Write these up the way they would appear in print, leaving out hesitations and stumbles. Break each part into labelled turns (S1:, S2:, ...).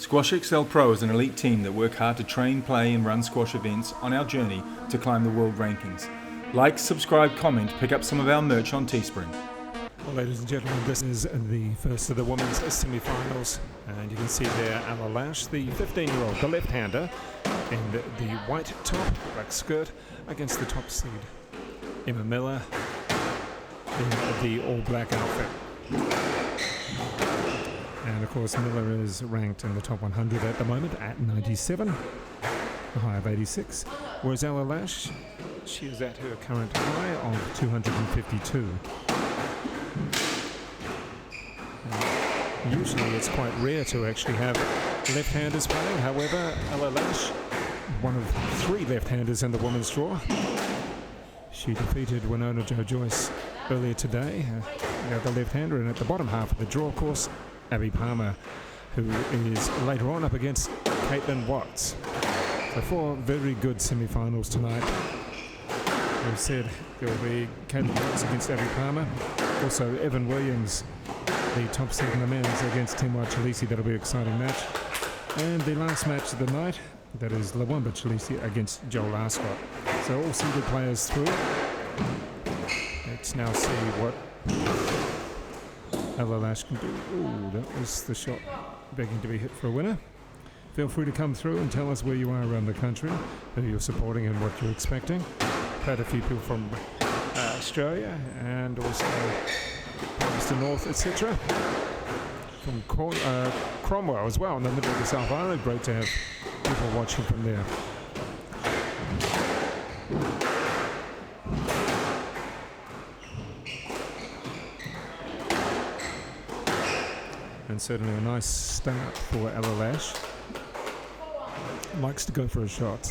S1: Squash XL Pro is an elite team that work hard to train, play and run squash events on our journey to climb the world rankings. Like, subscribe, comment, pick up some of our merch on Teespring.
S2: Well, ladies and gentlemen, this is the first of the women's semi-finals, and you can see there LASH, the 15-year-old, the left-hander, in the white top, black skirt, against the top seed, Emma Miller, in the all-black outfit. And of course, Miller is ranked in the top 100 at the moment at 97, a high of 86, whereas LASH, she is at her current high of 252. Usually it's quite rare to actually have left-handers playing. However, LASH, one of 3 left-handers in the women's draw. She defeated Winona Jo-Joyce earlier today, the other left-hander, and at the bottom half of the draw, of course, Abby Palmer, who is later on up against Caitlin Watts. So 4 very good semi-finals tonight. We've said there will be Caitlin Watts against Abby Palmer, also Evan Williams, the top seed in the men's, against Timwa Chalisi. That'll be an exciting match. And the last match of the night, that is Lawamba Chalisi against Joel Ascott. So all seeded players through. Let's now see what LASH can do. Ooh, that was the shot begging to be hit for a winner. Feel free to come through and tell us where you are around the country, who you're supporting and what you're expecting. Had a few people from Australia and also Palmerston North, etc. From Cromwell as well, in the middle of the South Island. Great to have people watching from there. And certainly a nice start for LASH. Likes to go for a shot.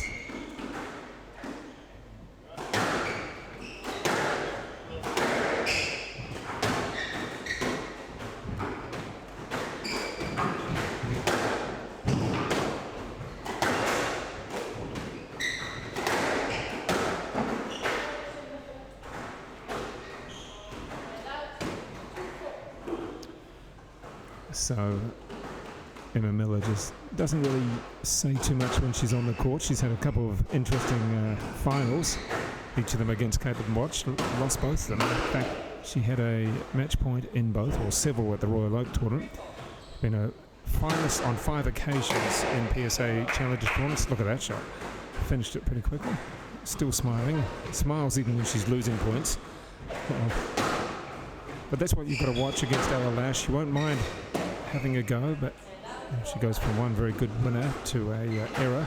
S2: So Emma Miller just doesn't really say too much when she's on the court. She's had a couple of interesting finals, each of them against Caitlin Watts, lost both of them. In fact, she had a match point in both, or several, at the Royal Oak tournament. Been a finalist on 5 occasions in PSA Challenger tournaments. Look at that shot. Finished it pretty quickly. Still smiling. Smiles even when she's losing points. But that's what you've got to watch against LASH. You won't mind having a go, but she goes from one very good winner to a error.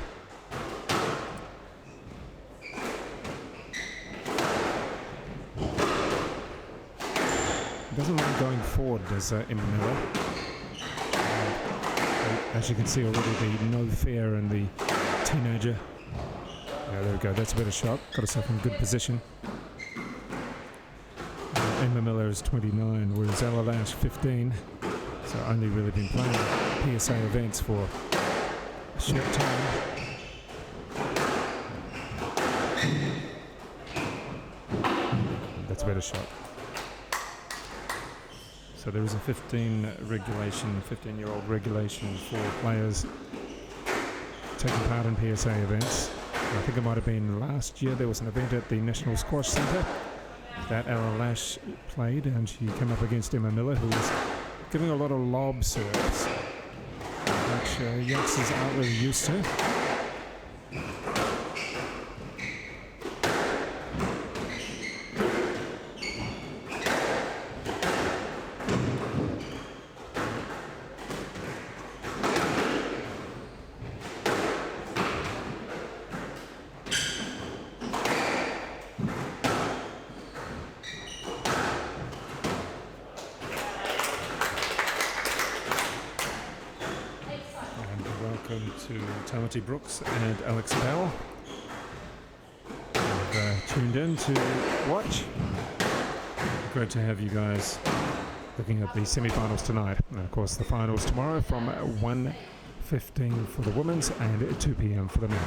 S2: Doesn't mind going forward, does Emma Miller. As you can see already, the no fair and the teenager. Yeah, there we go. That's a better shot. Got herself in good position. Emma Miller is 29, whereas LASH 15. So only really been playing PSA events for a short time. That's a better shot. So there is a 15-year-old regulation for players taking part in PSA events. I think it might have been last year. There was an event at the National Squash Centre that LASH played, and she came up against Emma Miller, who was giving a lot of lob serves, which youngsters aren't really used to. To Tamati Brooks and Alex Bell, have tuned in to watch. Great to have you guys looking at the semi-finals tonight, and of course the finals tomorrow from 1:15 for the women's and 2 p.m. for the men.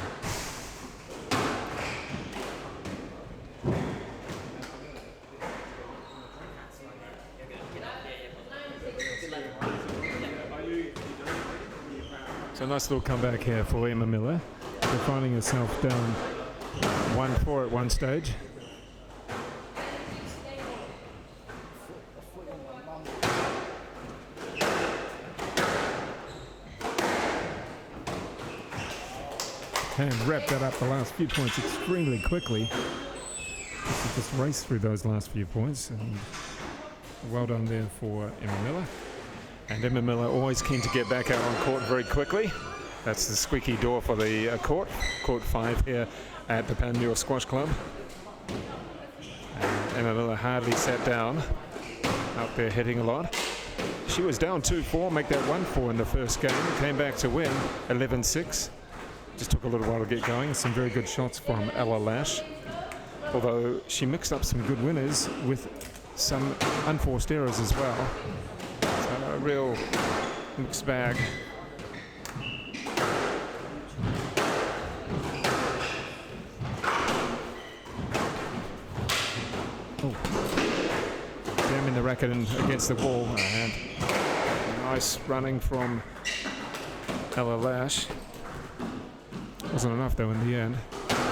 S1: So
S2: nice little comeback here for Emma Miller. They're finding herself down 1-4 at one stage. And wrapped that up the last few points extremely quickly. Just raced through those last few points. And well done there for Emma Miller. And Emma Miller always keen to get back out on court very quickly. That's the squeaky door for the court 5 here at the PANMURE Squash Club. And Emma Miller hardly sat down, out there hitting a lot. She was down 2-4, make that 1-4 in the first game. Came back to win 11-6. Just took a little while to get going. Some very good shots from LASH. Although she mixed up some good winners with some unforced errors as well. So a real mixed bag. Jamming the racket in against the wall. And nice running from LASH. Wasn't enough though in the end.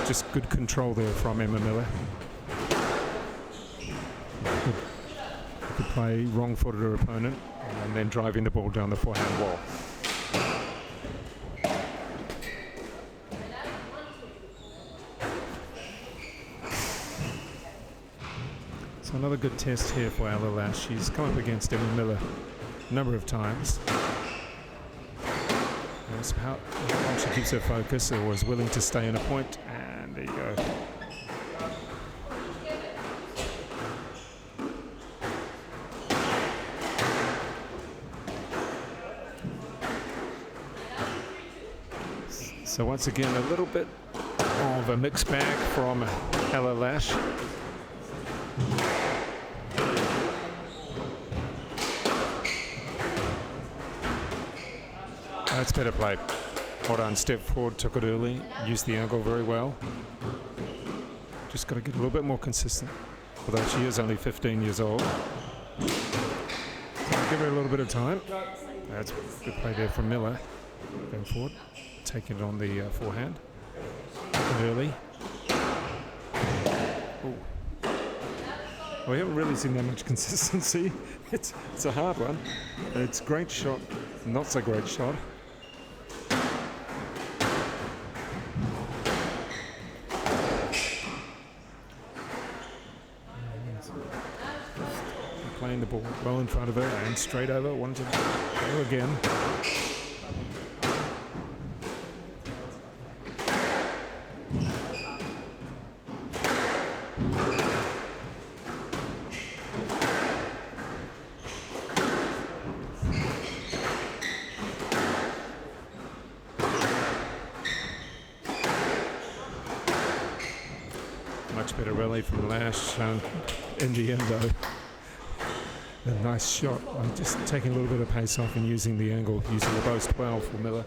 S2: Just good control there from Emma Miller. Good play, wrong-footed her opponent, and then driving the ball down the forehand wall. So another good test here for LASH. She's come up against Emma Miller a number of times. How long she keeps her focus or is willing to stay in a point, and there you go. So once again, a little bit of a mixed bag from LASH. That's better play. Well done, step forward, took it early, used the angle very well. Just got to get a little bit more consistent, although she is only 15 years old. So give her a little bit of time. That's a good play there from Miller. Going forward, taking it on the forehand. Early. Ooh. Well, we haven't really seen that much consistency. It's a hard one. It's a great shot, not so great shot. Playing the ball well in front of her and straight over. Wanted to go again. Much better rally from Lash in the end though. A nice shot. I'm just taking a little bit of pace off and using the angle, using the boast well for Miller.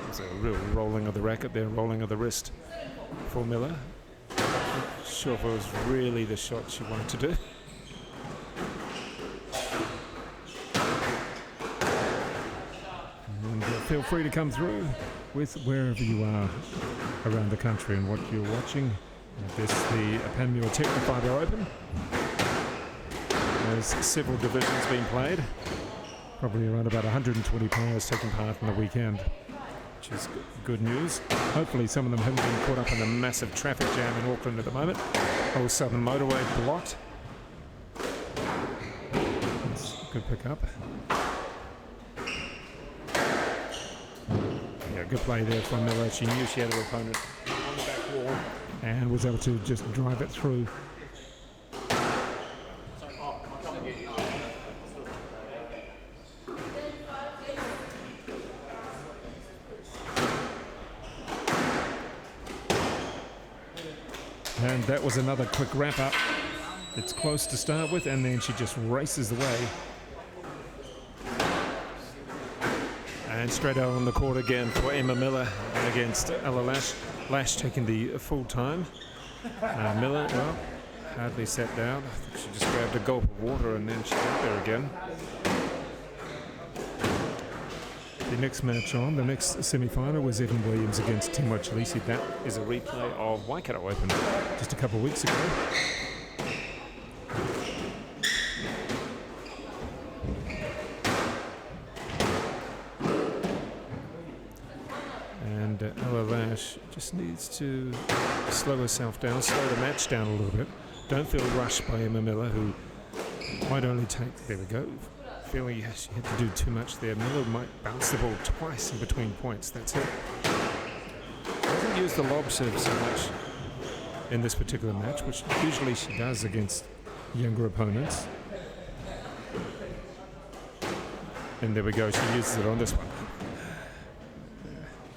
S2: There's a real rolling of the racket there, rolling of the wrist for Miller. Not sure if it was really the shot she wanted to do. And feel free to come through with wherever you are around the country and what you're watching. This is the PANMURE TECNIFIBRE Open. There's several divisions being played. Probably around about 120 players taking part in the weekend, which is good news. Hopefully some of them haven't been caught up in the massive traffic jam in Auckland at the moment. Whole southern motorway blocked. That's a good pick up. Good play there from Miller. She knew she had her opponent on the back wall and was able to just drive it through. And that was another quick wrap up. It's close to start with, and then she just races away. And straight out on the court again for Emma Miller against LASH. Lash taking the full time. Miller, well, hardly sat down. I think she just grabbed a gulp of water and then she's out there again. The next match on, the next semi-final was Evan Williams against Timo Chalisi. That is a replay of Waikato Open just a couple of weeks ago. And Ella Lash just needs to slow herself down, slow the match down a little bit. Don't feel rushed by Emma Miller, who might only take, there we go, feeling she had to do too much there. Miller might bounce the ball twice in between points, that's it. Doesn't use the lob serve so much in this particular match, which usually she does against younger opponents. And there we go, she uses it on this one.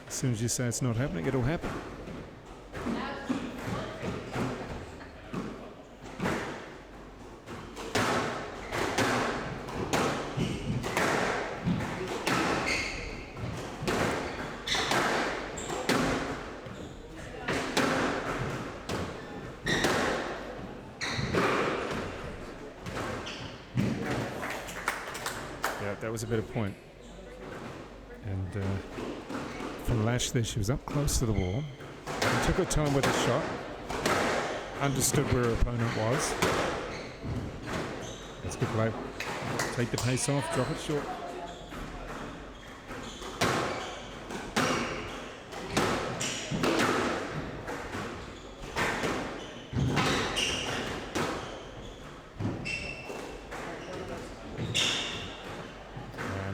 S2: As soon as you say it's not happening, it'll happen. Yeah, that was a better point. And from Lash there, she was up close to the wall, took her time with the shot, understood where her opponent was. That's good play. Take the pace off, drop it short.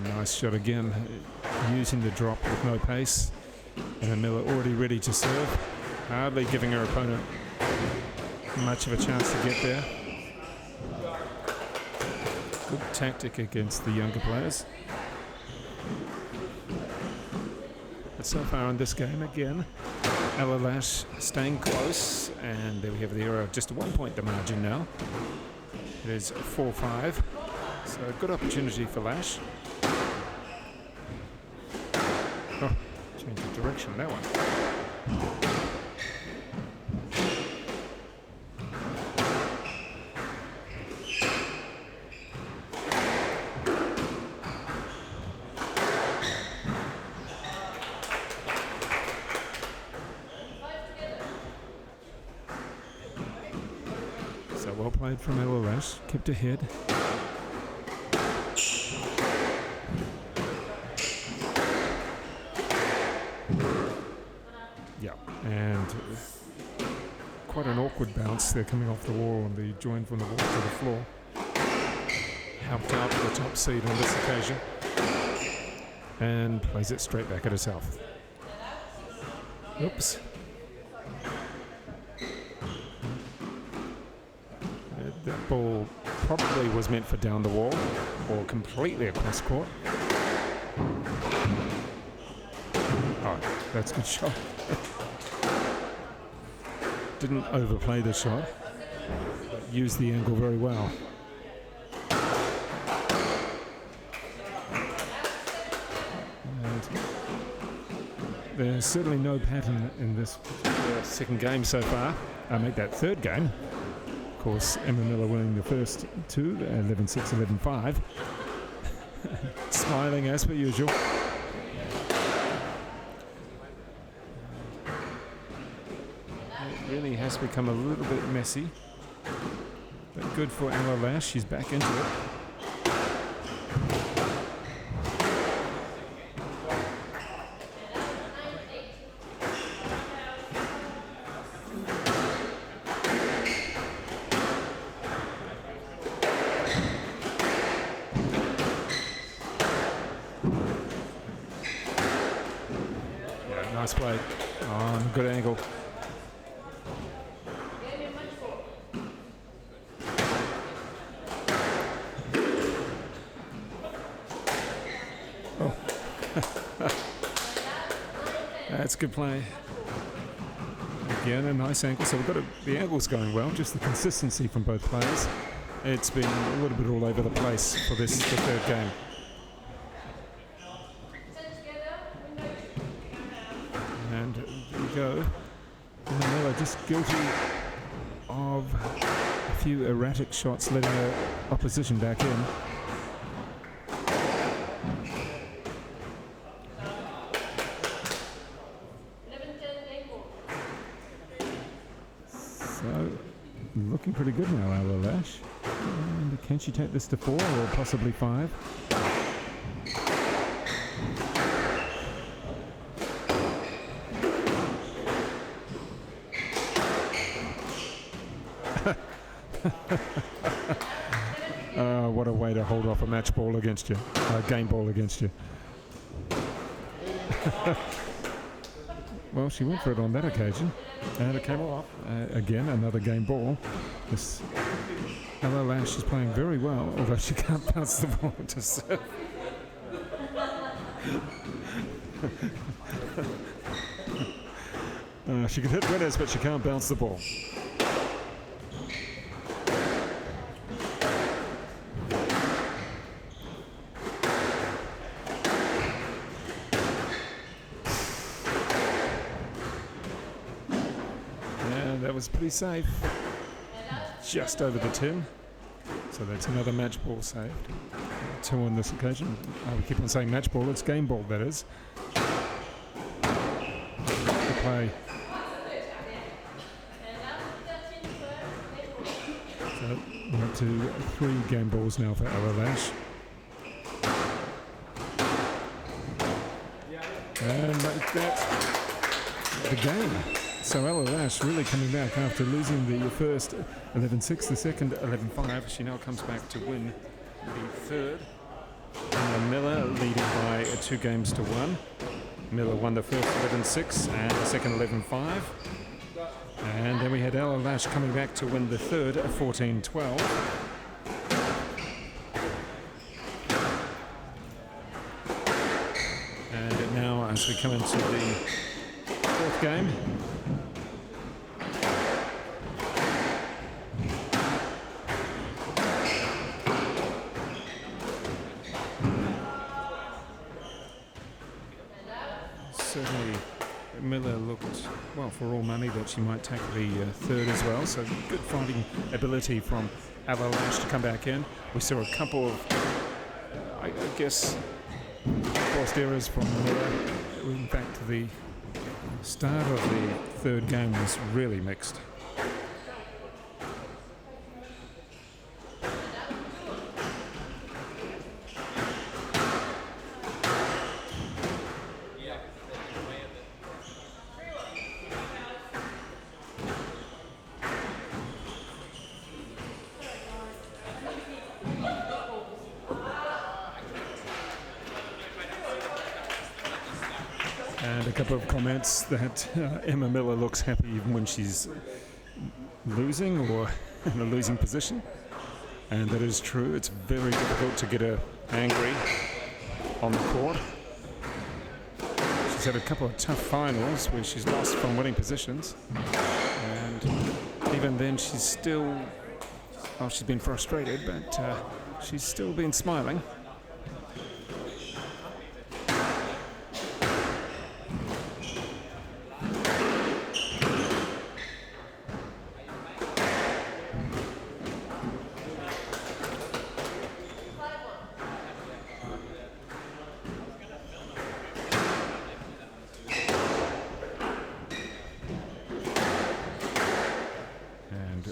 S2: Nice shot again, using the drop with no pace. And Miller already ready to serve, hardly giving her opponent much of a chance to get there. Good tactic against the younger players. But so far in this game, again, Ella Lash staying close, and there we have the error of just 1 point the margin now. It is 4-5, so a good opportunity for Lash. Oh, change of direction, that one. So well played from Ella Lash, kept ahead. Yeah, and quite an awkward bounce there coming off the wall on the join from the wall to the floor. Helped out the top seed on this occasion. And plays it straight back at herself. Oops. That ball probably was meant for down the wall or completely across court. Oh, that's a good shot. Didn't overplay the shot, but used the angle very well. And there's certainly no pattern in this second game so far. I make that third game. Of course, Emma Miller winning the first two, 11-6, 11-5. Smiling as per usual. It really has become a little bit messy, but good for Ella Lash. She's back into it. Yeah, nice play on a good angle. That's good play. Again, a nice angle. So we've got the angle's going well, just the consistency from both players. It's been a little bit all over the place for the third game. And there we go. Miller just guilty of few erratic shots letting the opposition back in. So, looking pretty good now, Ella Lash. And can she take this to 4 or possibly 5? What a way to hold off a match ball against you, a game ball against you. Well, she went for it on that occasion, and it came off. Again, another game ball. This Ella Lash is playing very well, although she can't bounce the ball to serve. She can hit winners, but she can't bounce the ball. That was pretty safe, just over the tin, so that's another match ball saved. 2 on this occasion. We keep on saying match ball, it's game ball, that is. The play. So we're up to 3 game balls now for Ella Lash. And make that the game. So Ella Lash really coming back after losing the first 11-6, the second 11-5. She now comes back to win the third. And Miller leading by 2 games to 1. Miller won the first 11-6 and the second 11-5. And then we had Ella Lash coming back to win the third 14-12. And now as we come into the fourth game, certainly Miller looked, well, for all money that she might take the third as well. So good fighting ability from Ella Lash to come back in. We saw a couple of, I guess, forced errors from Miller. In fact, the start of the third game was really mixed. And a couple of comments that Emma Miller looks happy even when she's losing or in a losing position. And that is true. It's very difficult to get her angry on the court. She's had a couple of tough finals where she's lost from winning positions. And even then she's still, well, she's been frustrated, but she's still been smiling.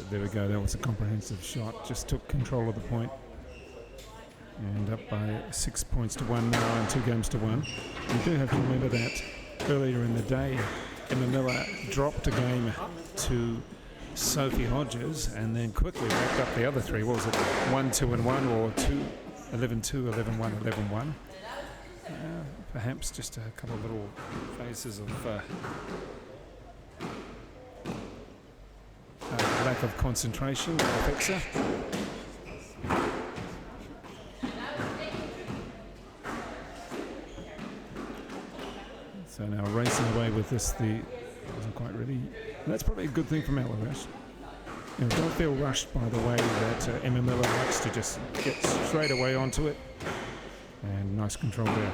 S2: There we go, that was a comprehensive shot, just took control of the point. And up by 6 points to 1 now and 2 games to 1. You do have to remember that earlier in the day, Emma Miller dropped a game to Sophie Hodges and then quickly wrapped up the other 3. What was it, 1-2-1 or 11-2, 11-1, 11-1? Perhaps just a couple of little phases of lack of concentration that affects her. So now racing away with this, wasn't quite ready. And that's probably a good thing from Ella Lash. You know, don't feel rushed by the way that Emma Miller likes to just get straight away onto it. And nice control there.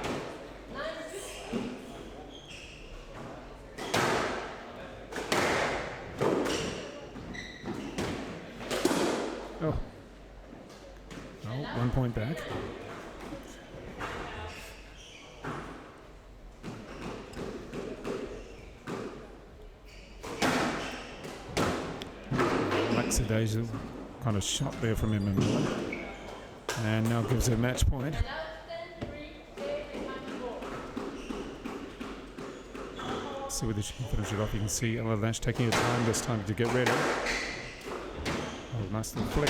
S2: point back. Deja kind of shot there from Emma Miller, and now gives her match point. See whether she can finish it off. You can see Ella Lash taking her time this time to get ready. Oh, nice little flick.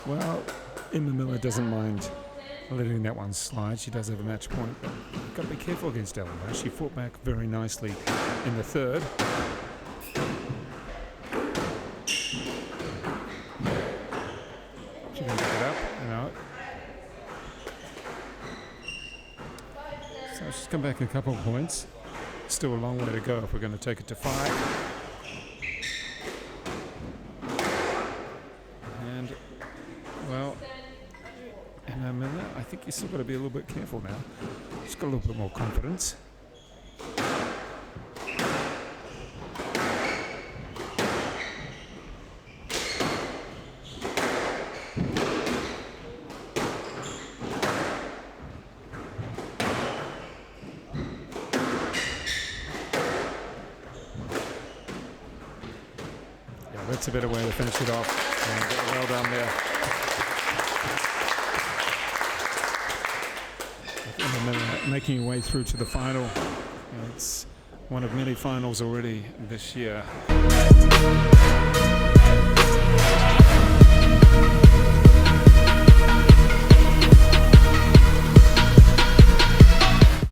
S2: Well, Emma Miller doesn't mind letting that one slide. She does have a match point, but you've got to be careful against Ella Lash. She fought back very nicely in the third. She can pick it up and out. So she's come back a couple of points. Still a long way to go if we're going to take it to 5. And, well, Emma Miller, I think you've still got to be a little bit careful now. She's got a little bit more confidence. Yeah, that's a better way to finish it off. And well done there. Making your way through to the final. It's one of many finals already this year.